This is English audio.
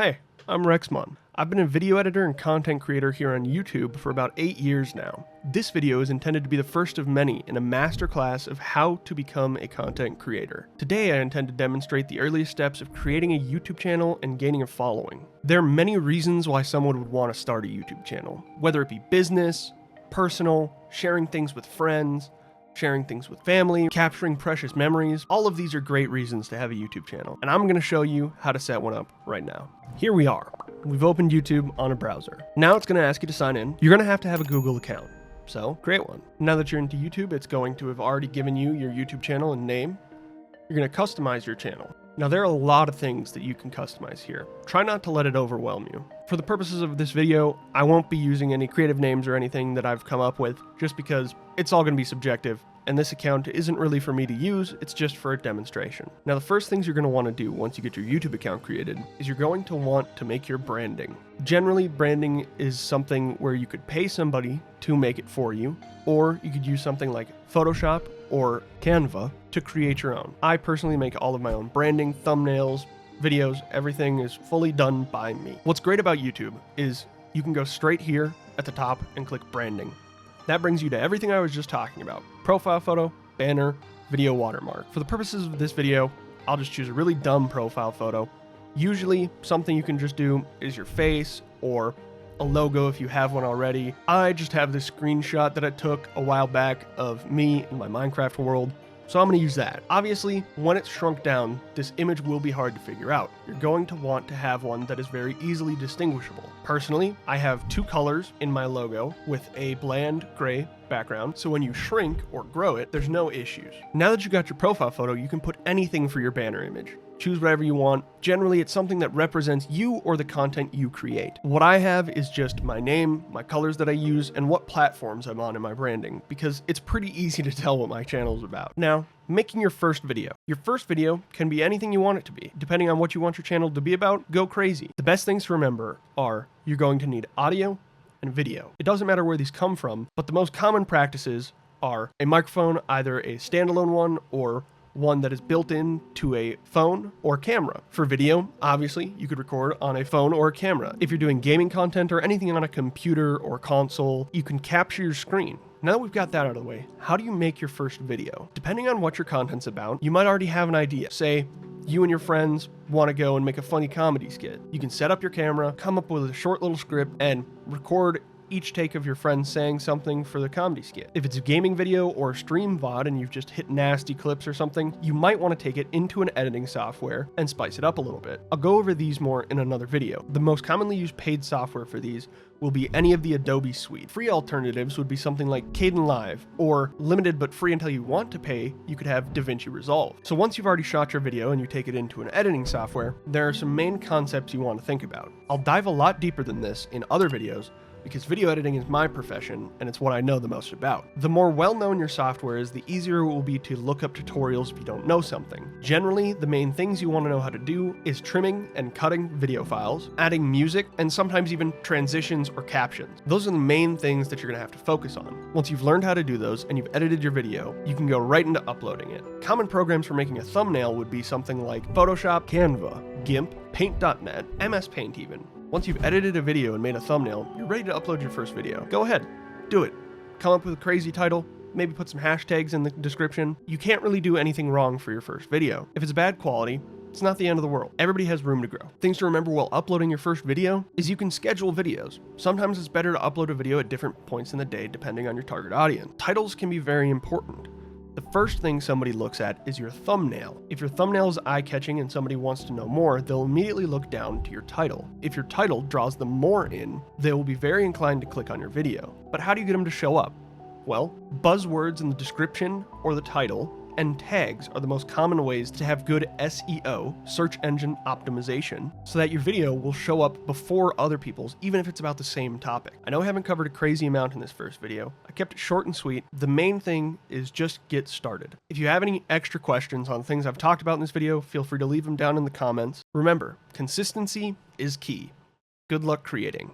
Hey, I'm Rexmon. I've been a video editor and content creator here on YouTube for about 8 years now. This video is intended to be the first of many in a masterclass of how to become a content creator. Today I intend to demonstrate the earliest steps of creating a YouTube channel and gaining a following. There are many reasons why someone would want to start a YouTube channel, whether it be business, personal, sharing things with friends, sharing things with family, capturing precious memories. All of these are great reasons to have a YouTube channel, and I'm going to show you how to set one up right now. Here we are. We've opened YouTube on a browser. Now it's going to ask you to sign in. You're going to have a Google account, so create one. Now that you're into YouTube, it's going to have already given you your YouTube channel and name. You're going to customize your channel. Now there are a lot of things that you can customize here. Try not to let it overwhelm you. For the purposes of this video, I won't be using any creative names or anything that I've come up with, just because it's all going to be subjective, and this account isn't really for me to use, it's just for a demonstration. Now the first things you're going to want to do once you get your YouTube account created is you're going to want to make your branding. Generally, branding is something where you could pay somebody to make it for you, or you could use something like Photoshop or Canva to create your own. I personally make all of my own branding, thumbnails, videos, everything is fully done by me. What's great about YouTube is you can go straight here at the top and click branding. That brings you to everything I was just talking about. Profile photo, banner, video watermark. For the purposes of this video, I'll just choose a really dumb profile photo. Usually something you can just do is your face or a logo if you have one already. I just have this screenshot that I took a while back of me in my Minecraft world, so I'm going to use that. Obviously, when it's shrunk down, this image will be hard to figure out. You're going to want to have one that is very easily distinguishable. Personally, I have two colors in my logo with a bland gray background, so when you shrink or grow it, there's no issues. Now that you got your profile photo, you can put anything for your banner image. Choose whatever you want. Generally, it's something that represents you or the content you create. What I have is just my name, my colors that I use, and what platforms I'm on in my branding, because it's pretty easy to tell what my channel is about. Now, making your first video. Your first video can be anything you want it to be. Depending on what you want your channel to be about, go crazy. The best things to remember are you're going to need audio and video. It doesn't matter where these come from, but the most common practices are a microphone, either a standalone one or one that is built into a phone or camera. For video, obviously, you could record on a phone or a camera. If you're doing gaming content or anything on a computer or console, you can capture your screen. Now that we've got that out of the way, how do you make your first video? Depending on what your content's about, you might already have an idea. Say, you and your friends want to go and make a funny comedy skit. You can set up your camera, come up with a short little script, and record each take of your friends saying something for the comedy skit. If it's a gaming video or a stream VOD and you've just hit nasty clips or something, you might want to take it into an editing software and spice it up a little bit. I'll go over these more in another video. The most commonly used paid software for these will be any of the Adobe suite. Free alternatives would be something like Kdenlive, or limited but free until you want to pay, you could have DaVinci Resolve. So once you've already shot your video and you take it into an editing software, there are some main concepts you want to think about. I'll dive a lot deeper than this in other videos, because video editing is my profession and it's what I know the most about. The more well-known your software is, the easier it will be to look up tutorials if you don't know something. Generally, the main things you want to know how to do is trimming and cutting video files, adding music, and sometimes even transitions or captions. Those are the main things that you're going to have to focus on. Once you've learned how to do those and you've edited your video, you can go right into uploading it. Common programs for making a thumbnail would be something like Photoshop, Canva, GIMP, Paint.net, MS Paint even. Once you've edited a video and made a thumbnail, you're ready to upload your first video. Go ahead, do it. Come up with a crazy title, maybe put some hashtags in the description. You can't really do anything wrong for your first video. If it's bad quality, it's not the end of the world. Everybody has room to grow. Things to remember while uploading your first video is you can schedule videos. Sometimes it's better to upload a video at different points in the day depending on your target audience. Titles can be very important. The first thing somebody looks at is your thumbnail. If your thumbnail is eye-catching and somebody wants to know more, they'll immediately look down to your title. If your title draws them more in, they will be very inclined to click on your video. But how do you get them to show up? Well, buzzwords in the description or the title and tags are the most common ways to have good SEO, search engine optimization, so that your video will show up before other people's, even if it's about the same topic. I know I haven't covered a crazy amount in this first video. I kept it short and sweet. The main thing is just get started. If you have any extra questions on things I've talked about in this video, feel free to leave them down in the comments. Remember, consistency is key. Good luck creating.